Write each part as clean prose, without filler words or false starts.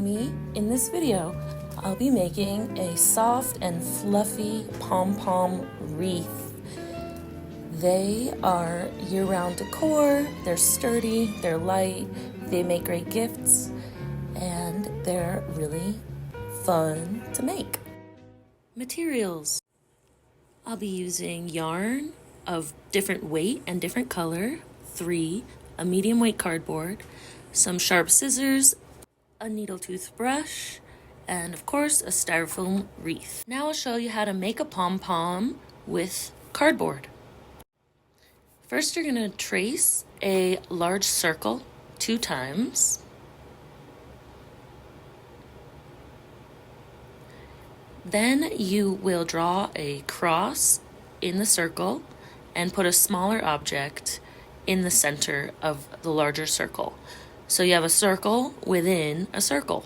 me in this video. I'll be making a soft and fluffy pom-pom wreath. They are year-round decor, they're sturdy, they're light, they make great gifts, and they're really fun to make. Materials. I'll be using yarn of different weight and different color, 3, a medium weight cardboard, some sharp scissors, a needle toothbrush, and of course a styrofoam wreath. Now I'll show you how to make a pom-pom with cardboard. First you're going to trace a large circle 2 times. Then you will draw a cross in the circle and put a smaller object in the center of the larger circle. So you have a circle within a circle.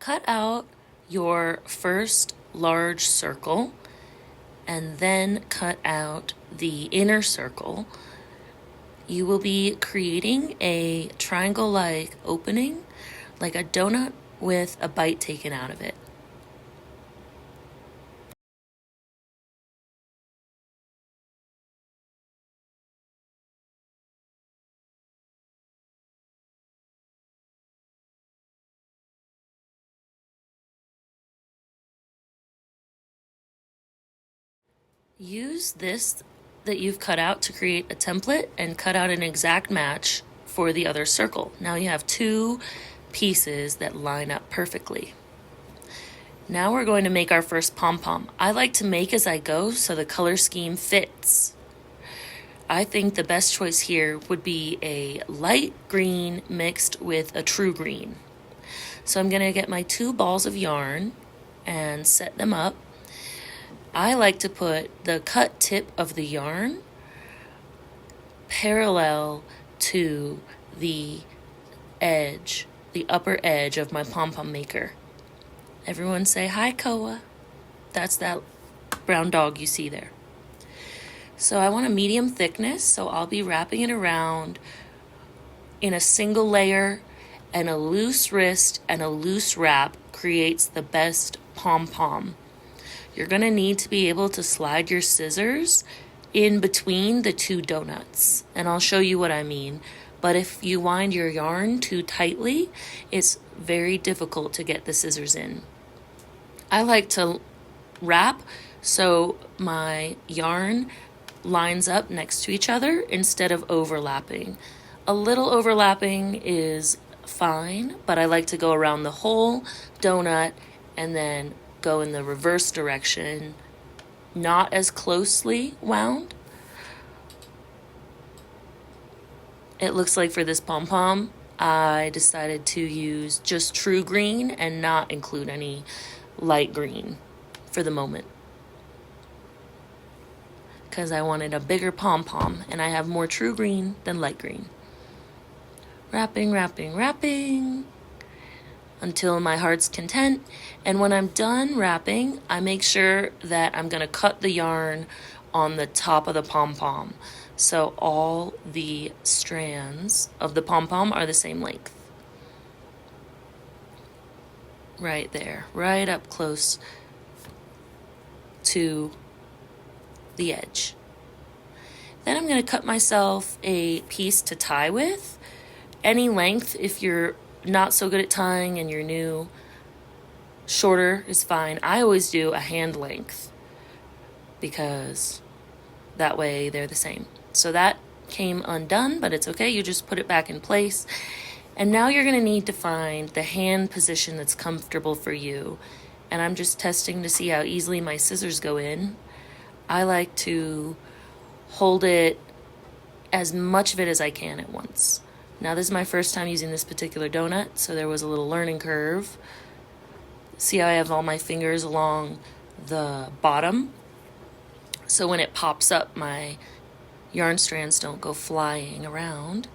Cut out your first large circle and then cut out the inner circle. You will be creating a triangle-like opening, like a donut with a bite taken out of it. Use this that you've cut out to create a template and cut out an exact match for the other circle. Now you have 2 pieces that line up perfectly. Now we're going to make our first pom-pom. I like to make as I go so the color scheme fits. I think the best choice here would be a light green mixed with a true green. So I'm going to get my 2 balls of yarn and set them up. I like to put the cut tip of the yarn parallel to the edge, the upper edge of my pom-pom maker. Everyone say hi, Koa. That's that brown dog you see there. So I want a medium thickness, so I'll be wrapping it around in a single layer, and a loose wrist and a loose wrap creates the best pom-pom. You're going to need to be able to slide your scissors in between the 2 donuts, and I'll show you what I mean. But if you wind your yarn too tightly, it's very difficult to get the scissors in. I like to wrap so my yarn lines up next to each other instead of overlapping. A little overlapping is fine, but I like to go around the whole donut and then go in the reverse direction, not as closely wound. It looks like for this pom-pom, I decided to use just true green and not include any light green for the moment, because I wanted a bigger pom-pom and I have more true green than light green. Wrapping, wrapping, wrapping until my heart's content. And when I'm done wrapping, I make sure that I'm going to cut the yarn on the top of the pom-pom, so all the strands of the pom-pom are the same length. Right there, right up close to the edge. Then I'm going to cut myself a piece to tie with. Any length if you're not so good at tying and you're new. Shorter is fine. I always do a hand length because that way they're the same. So that came undone, but it's okay. You just put it back in place. And now you're going to need to find the hand position that's comfortable for you. And I'm just testing to see how easily my scissors go in. I like to hold it, as much of it as I can at once. Now this is my first time using this particular donut, so there was a little learning curve. See how I have all my fingers along the bottom? So when it pops up, my yarn strands don't go flying around.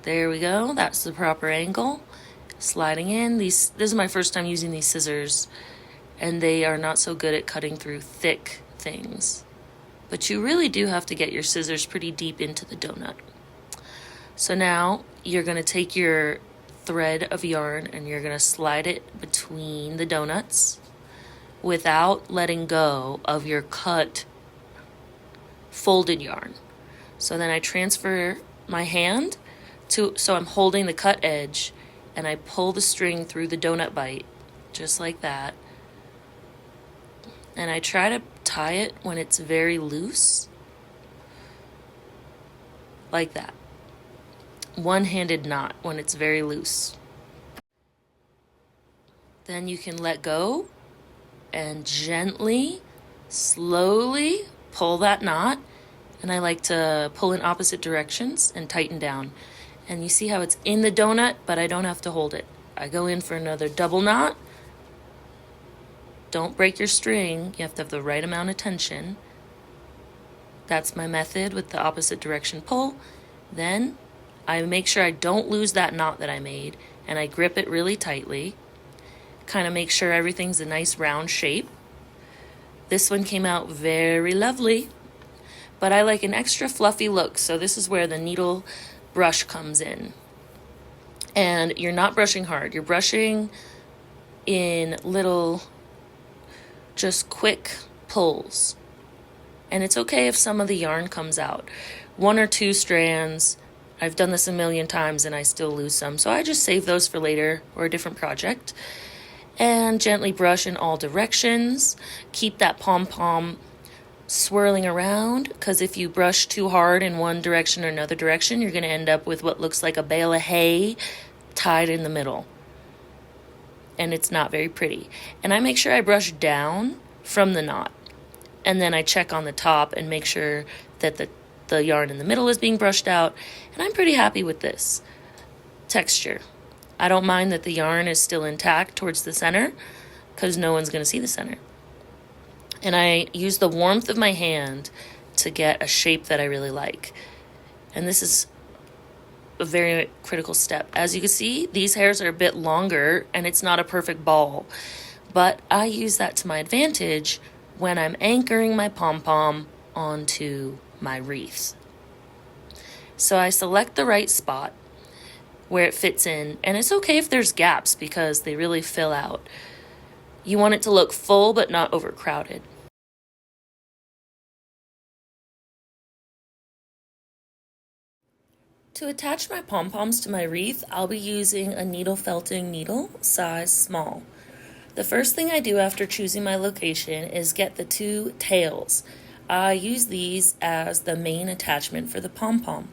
There we go, that's the proper angle. Sliding in. This is my first time using these scissors, and they are not so good at cutting through thick things. But you really do have to get your scissors pretty deep into the donut. So now you're going to take your thread of yarn and you're going to slide it between the donuts without letting go of your cut folded yarn. So then I transfer my hand so I'm holding the cut edge, and I pull the string through the donut bite just like that. And I try to tie it when it's very loose, like that. One-handed knot when it's very loose. Then you can let go and gently, slowly pull that knot. And I like to pull in opposite directions and tighten down. And you see how it's in the donut, but I don't have to hold it. I go in for another double knot. Don't break your string. You have to have the right amount of tension. That's my method with the opposite direction pull. Then I make sure I don't lose that knot that I made, and I grip it really tightly. Kind of make sure everything's a nice round shape. This one came out very lovely, but I like an extra fluffy look, so this is where the needle brush comes in. And you're not brushing hard. You're brushing in little, just quick pulls. And it's okay if some of the yarn comes out. 1 or 2 strands. I've done this a million times and I still lose some, so I just save those for later or a different project. And gently brush in all directions. Keep that pom-pom swirling around, because if you brush too hard in one direction or another direction, you're going to end up with what looks like a bale of hay tied in the middle. And it's not very pretty. And I make sure I brush down from the knot. And then I check on the top and make sure that the yarn in the middle is being brushed out. And I'm pretty happy with this texture. I don't mind that the yarn is still intact towards the center, because no one's going to see the center. And I use the warmth of my hand to get a shape that I really like. And this is a very critical step. As you can see, these hairs are a bit longer and it's not a perfect ball. But I use that to my advantage when I'm anchoring my pom-pom onto my wreath. So I select the right spot where it fits in. And it's okay if there's gaps, because they really fill out. You want it to look full but not overcrowded. To attach my pom-poms to my wreath, I'll be using a needle felting needle, size small. The first thing I do after choosing my location is get the 2 tails. I use these as the main attachment for the pom-pom.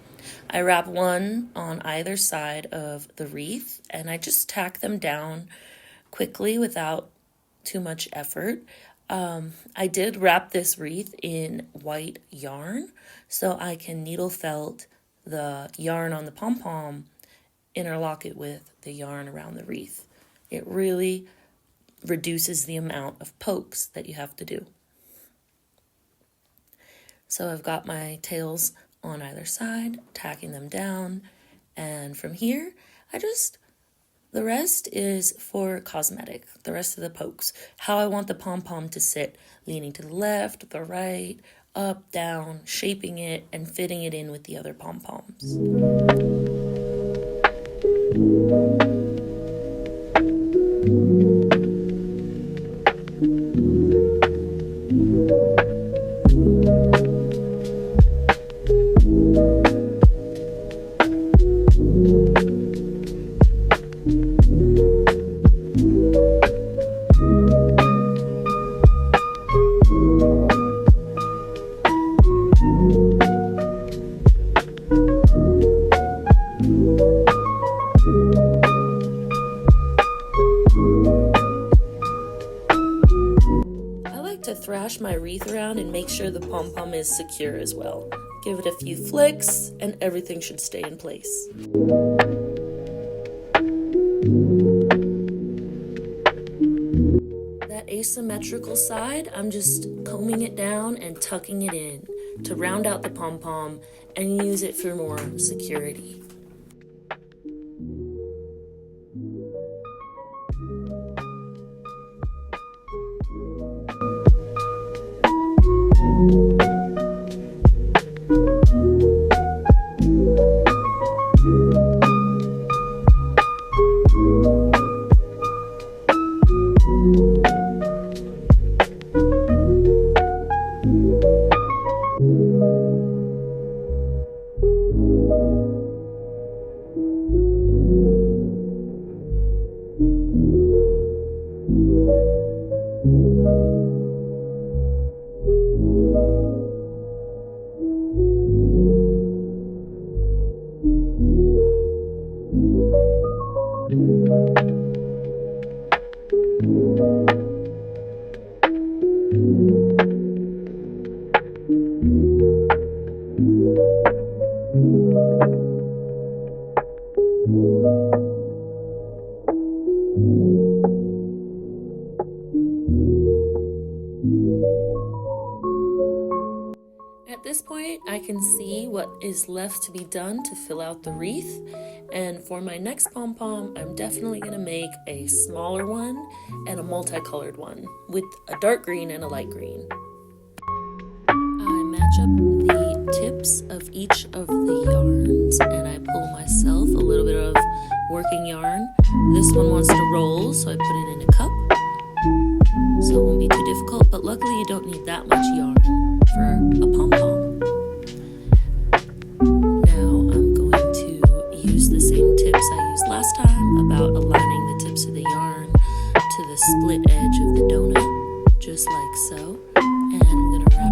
I wrap one on either side of the wreath, and I just tack them down quickly without too much effort. I did wrap this wreath in white yarn, so I can needle felt the yarn on the pom-pom, interlock it with the yarn around the wreath. It really reduces the amount of pokes that you have to do. So I've got my tails on either side, tacking them down, and from here, the rest is for cosmetic, the rest of the pokes. How I want the pom-pom to sit, leaning to the left, the right, up, down, shaping it, and fitting it in with the other pom-poms. Thrash my wreath around and make sure the pom-pom is secure as well. Give it a few flicks and everything should stay in place. That asymmetrical side, I'm just combing it down and tucking it in to round out the pom-pom and use it for more security. At this point, I can see what is left to be done to fill out the wreath, and for my next pom-pom, I'm definitely going to make a smaller one and a multicolored one with a dark green and a light green. I match up the tips of each of the yarns, and I pull myself a little bit of working yarn. This one wants to roll, so I put it in a cup, so it won't be too difficult, but luckily you don't need that much yarn for a pom-pom. Now I'm going to use the same tips I used last time about aligning the tips of the yarn to the split edge of the donut, just like so. And I'm gonna wrap.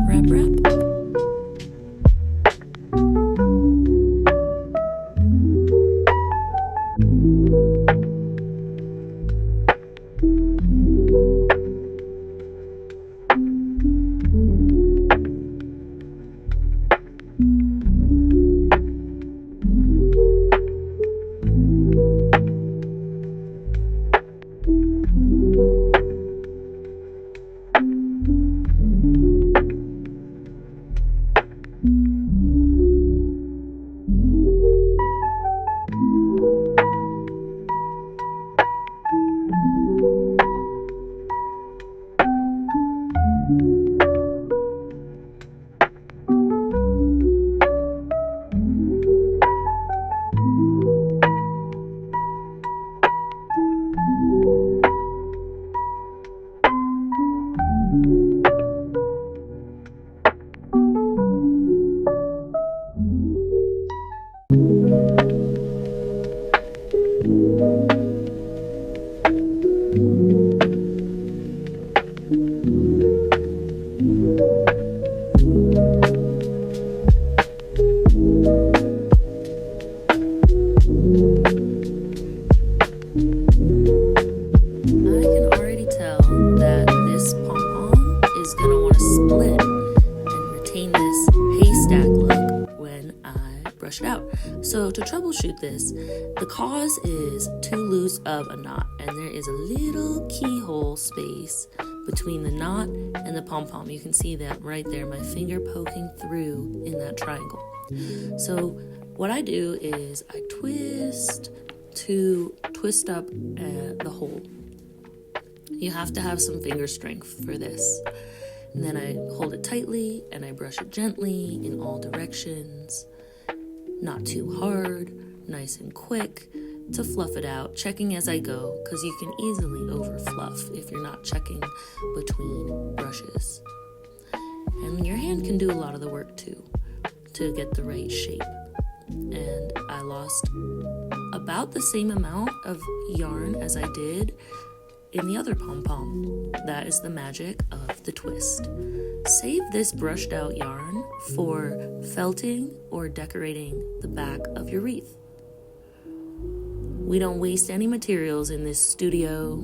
Brush it out. So to troubleshoot this, the cause is too loose of a knot, and there is a little keyhole space between the knot and the pom-pom. You can see that right there, my finger poking through in that triangle. So what I do is I twist up the hole. You have to have some finger strength for this. And then I hold it tightly and I brush it gently in all directions. Not too hard, nice and quick, to fluff it out, checking as I go, because you can easily overfluff if you're not checking between brushes. And your hand can do a lot of the work too, to get the right shape. And I lost about the same amount of yarn as I did in the other pom-pom. That is the magic of the twist. Save this brushed out yarn for felting or decorating the back of your wreath. We don't waste any materials in this studio.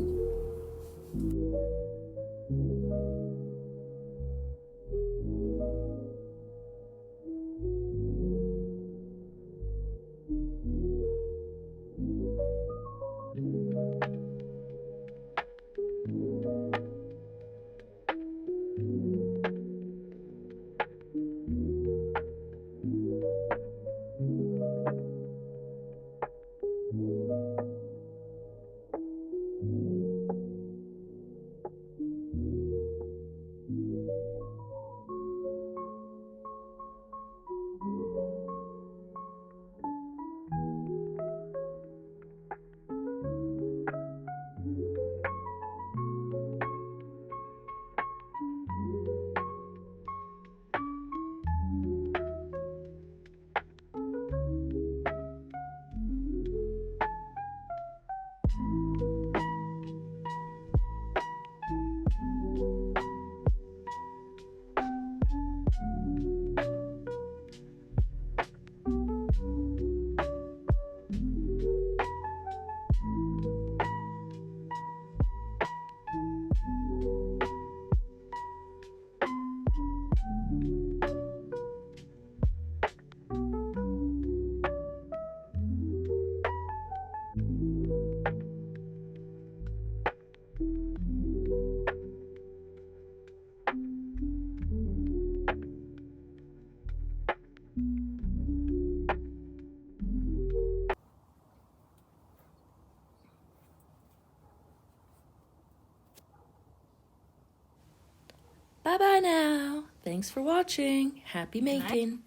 Bye-bye now. Thanks for watching. Happy making.